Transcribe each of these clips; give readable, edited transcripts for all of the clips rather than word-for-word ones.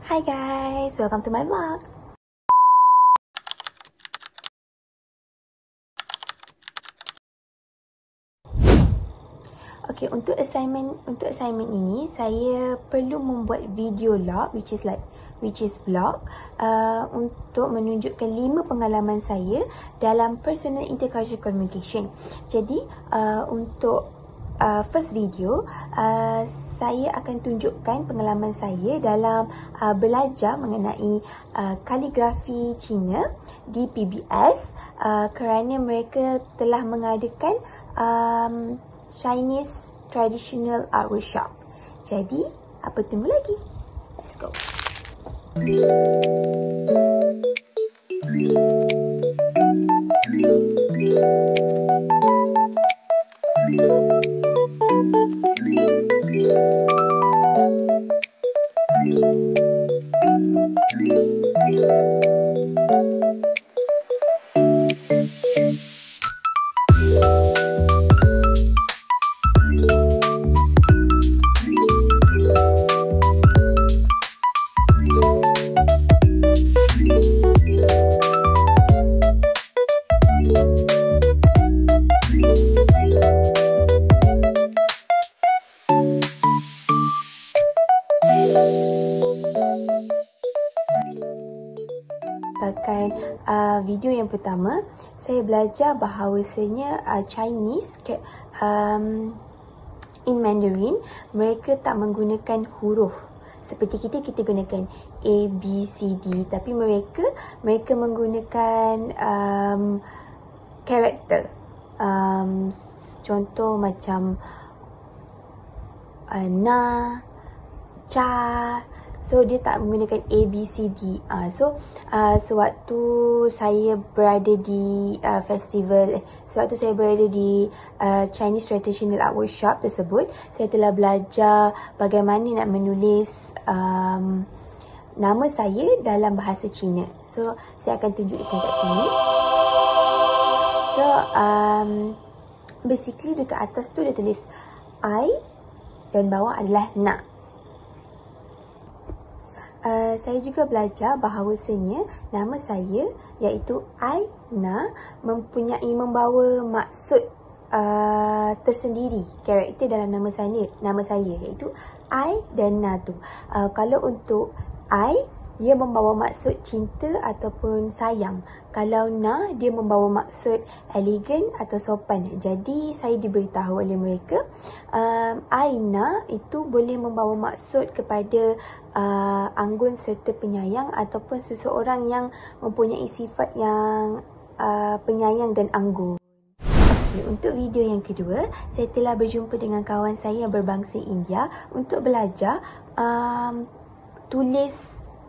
Hi guys, welcome to my vlog. Okay, untuk assignment ini saya perlu membuat video log which is vlog untuk menunjukkan 5 pengalaman saya dalam personal intercultural communication. Jadi untuk first video saya akan tunjukkan pengalaman saya dalam belajar mengenai kaligrafi Cina di PBS kerana mereka telah mengadakan Chinese Traditional Art Workshop. Jadi, apa tunggu lagi? Let's go. Video yang pertama, saya belajar bahawasanya Chinese in Mandarin mereka tak menggunakan huruf seperti kita gunakan A, B, C, D, tapi mereka menggunakan karakter. Contoh macam na, cha. So dia tak menggunakan A, B, C, D. Sewaktu saya berada di sewaktu saya berada di Chinese Traditional Art Workshop tersebut, saya telah belajar bagaimana nak menulis nama saya dalam bahasa Cina. So saya akan tunjukkan kat sini. So basically dekat atas tu dia tulis I dan bawah adalah na. Saya juga belajar bahawasanya nama saya iaitu Aina membawa maksud tersendiri, karakter dalam nama saya iaitu I dan Na tu. Kalau untuk I, dia membawa maksud cinta ataupun sayang. Kalau Na, dia membawa maksud elegan atau sopan. Jadi saya diberitahu oleh mereka Aina itu boleh membawa maksud kepada anggun serta penyayang ataupun seseorang yang mempunyai sifat yang penyayang dan anggun. Okay, untuk video yang kedua, saya telah berjumpa dengan kawan saya yang berbangsa India untuk belajar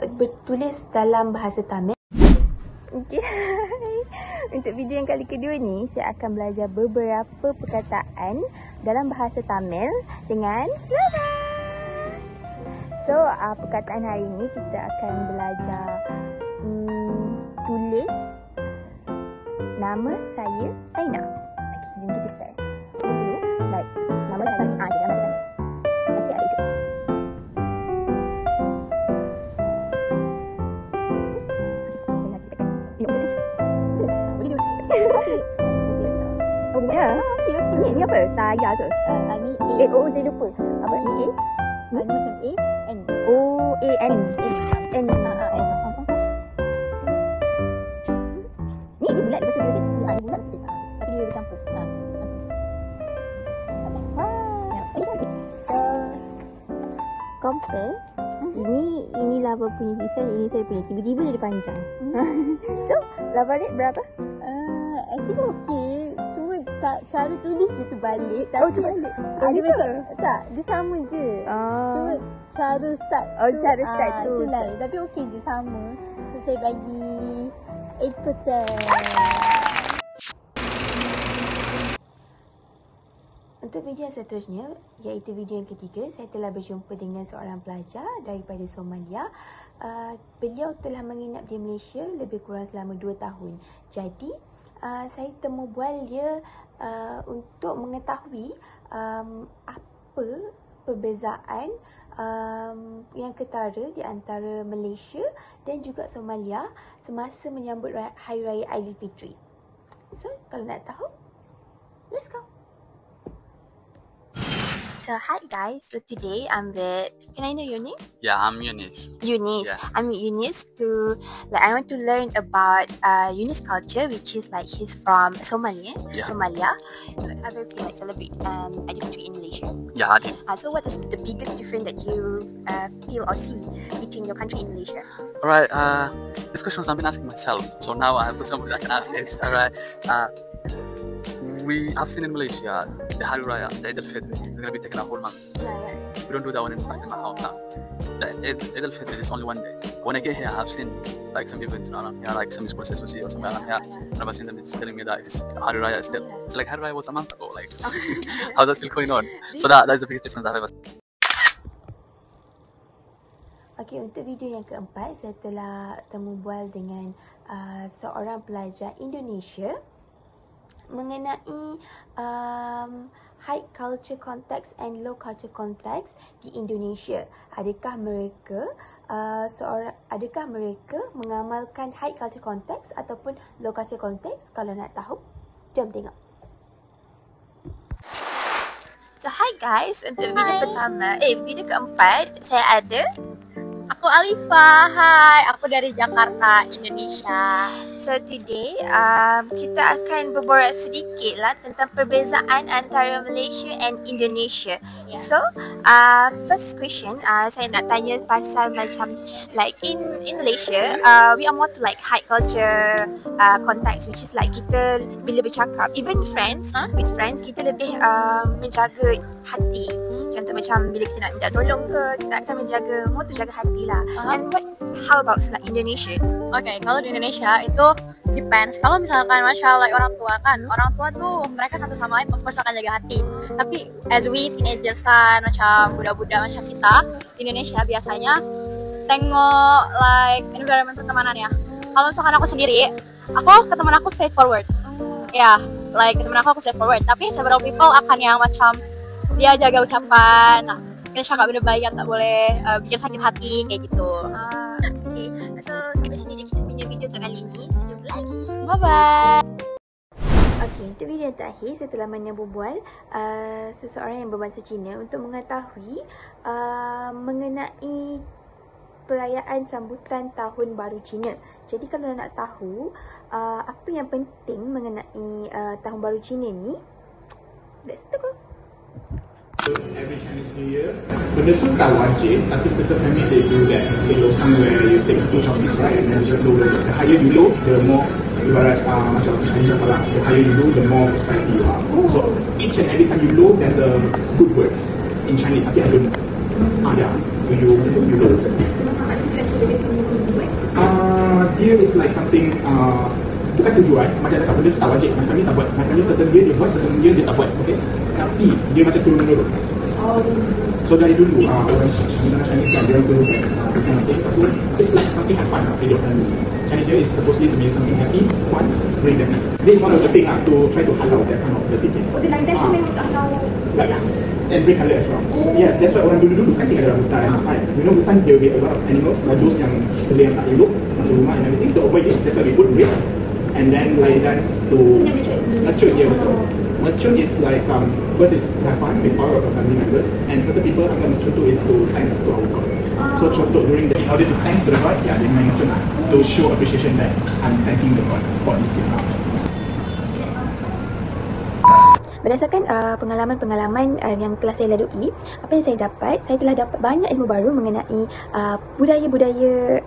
bertulis dalam bahasa Tamil. Okay. Untuk video yang kali kedua ni, saya akan belajar beberapa perkataan dalam bahasa Tamil dengan Lava. So, perkataan hari ini kita akan belajar tulis nama saya Aina. Okay, jom kita start. Dulu, like nama saya Aina. Nama saya Aina. Masih ada ikut. Oh ya, ni apa? Saya ke? Ni A. Oh, saya lupa. Apa? Ni A? Ni macam A, N. Oh, A, N. N. Ni bulat lepas tu dia Ni bulat sikit. Tapi dia bercampur. Compare. Ini Lava punya tulisan, ini saya punya. Tiba-tiba dia panjang. So, Lava rate berapa? Actually okey. Cuma cara tulis je terbalik. Oh, terbalik. Dia macam tak, dia sama je. Cuma cara start tu. Cara start tu. Tu lain. Tapi okey je, sama. So saya bagi 8%. Untuk video yang seterusnya, iaitu video yang ketiga, saya telah berjumpa dengan seorang pelajar daripada Somalia. Beliau telah menginap di Malaysia lebih kurang selama 2 tahun. Jadi, saya temu bual dia untuk mengetahui apa perbezaan yang ketara di antara Malaysia dan juga Somalia semasa menyambut Hari Raya Aidilfitri. So, kalau nak tahu, let's go. So, hi guys. So, today I'm with... Can I know your name? Yeah, I'm Yunis. Eunice. Yeah. I'm with Eunice I want to learn about Eunice culture, which is like he's from Somalia. Yeah. Somalia. Other people like celebrate Aidilfitri in Malaysia. Yeah, I did. So what is the biggest difference that you feel or see between your country and Malaysia? Alright, this question I've been asking myself, so now I have somebody that can ask it. Alright, we have seen in Malaysia the Hari Raya, the Eid al-Fitr, is going to be taken a whole month. Yeah. We don't do that one back in my hometown. The Eid al-Fitr is only one day. When I get here, I've seen like some events around here, like some sports association or somewhere around here. And I've seen them just telling me that it's Hari Raya still. It's like Hari Raya was a month ago. Like, how's that still going on? So that's the biggest difference I've ever seen. Okay, untuk video yang keempat, saya telah berbual dengan seorang pelajar Indonesia mengenai high culture context and low culture context di Indonesia. Adakah mereka mengamalkan high culture context ataupun low culture context? Kalau nak tahu, jom tengok. So hi guys, untuk video keempat saya ada Aku Alifa, hai. Aku dari Jakarta, Indonesia. So today kita akan berborak sedikit lah tentang perbezaan antara Malaysia and Indonesia. Yeah. So first question, saya nak tanya pasal macam like in Malaysia, we are more to like high culture context, which is like kita bila bercakap, even with friends kita lebih menjaga hati. Contoh macam bila kita nak minta tolong ke, kita akan menjaga more to jaga hati lah. And how about like Indonesia? Okay, kalau di Indonesia itu depends. Kalau misalkan macam like orang tua kan, orang tua tuh mereka satu sama lain of course akan jaga hati. Tapi as we teenagers kan, macam budak-budak macam kita di Indonesia biasanya tengok like environment pertemanan ya. Kalau misalkan aku sendiri, aku ke teman aku straightforward. Ya, like ke teman aku straightforward. Tapi several people akan yang macam dia jaga ucapan. Nah, kita cakap benda baik yang tak boleh bikin sakit hati kayak gitu. Okay, so sampai sini je kita punya video untuk kali ini. Sejumpa lagi. Bye bye. Okay, untuk video yang terakhir saya telah berbual seseorang yang berbangsa Cina untuk mengetahui mengenai perayaan sambutan Tahun Baru Cina. Jadi kalau nak tahu apa yang penting mengenai Tahun Baru Cina ni, let's go. Every Chinese New Year, benda tu tak wajib, tapi certain family they do that. They go somewhere, you take 2 chopsticks, right, and then just blow the higher you go, the more ibarat macam Chinese apa lah, the higher you go, the more prosperity you are. So each and every time you blow, there's a good words in Chinese. Tapi I don't know. Yeah, you blow. Dia is like something bukan tujuan, macam cakap benda tu tak wajib. My family tak buat. My family certain year dia buat, certain year dia tak buat. Okay? Tapi dia macam turun-menurun. So dari dulu, orang Chinese kan, dia dulu lepas tu, it's like something have fun with your family. Chinese New Year is supposedly to be something happy, fun, bring them. This is one of the things to try to halau that kind of the things. So dia tu memang tak halau. And bring colour as well. Yes, that's why orang dulu-dulu kan tinggal dalam hutan. You know hutan, there will be a lot of animals, those yang benda yang tak elok masuk rumah and everything. To avoid this, that's why we put brick. And then like that's to mature, yeah, betul. Mature is like first is have fun with all of the family members, and certain people akan mature tu is to thanks to our God. So contoh during in order to thanks to the God, yeah, they main mature to show appreciation that I'm thanking the God for this gift. Berdasarkan pengalaman-pengalaman yang telah saya lalui, apa yang saya dapat, saya telah dapat banyak ilmu baru mengenai budaya-budaya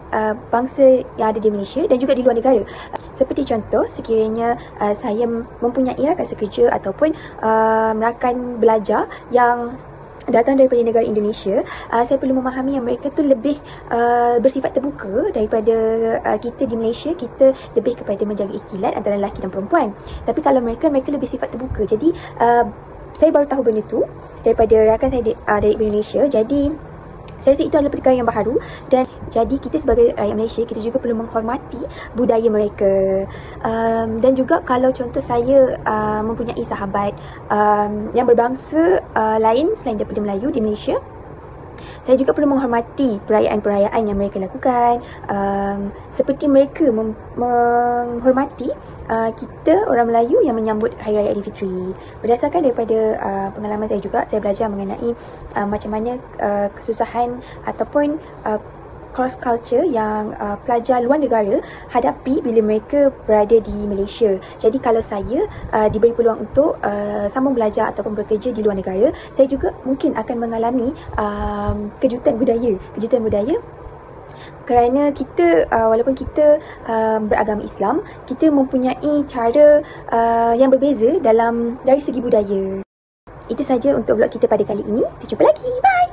bangsa yang ada di Malaysia dan juga di luar negara. Seperti contoh, sekiranya saya mempunyai rakan sekerja ataupun rakan belajar yang datang daripada negara Indonesia, saya perlu memahami yang mereka tu lebih bersifat terbuka daripada kita di Malaysia. Kita lebih kepada menjaga ikhtilat antara lelaki dan perempuan. Tapi kalau mereka lebih sifat terbuka. Jadi saya baru tahu benda tu daripada rakan saya dari Indonesia. Jadi saya rasa itu adalah perkara yang baharu, dan jadi kita sebagai rakyat Malaysia, kita juga perlu menghormati budaya mereka. Dan juga kalau contoh saya mempunyai sahabat yang berbangsa lain selain daripada Melayu di Malaysia, Saya juga perlu menghormati perayaan-perayaan yang mereka lakukan, seperti mereka menghormati kita orang Melayu yang menyambut Hari Raya Aidilfitri. Berdasarkan daripada pengalaman saya juga, saya belajar mengenai macam mana kesusahan ataupun cross culture yang pelajar luar negara hadapi bila mereka berada di Malaysia. Jadi kalau saya diberi peluang untuk sambung belajar ataupun bekerja di luar negara, saya juga mungkin akan mengalami kejutan budaya kerana kita walaupun kita beragama Islam, kita mempunyai cara yang berbeza dari segi budaya. Itu saja untuk vlog kita pada kali ini. Kita jumpa lagi. Bye.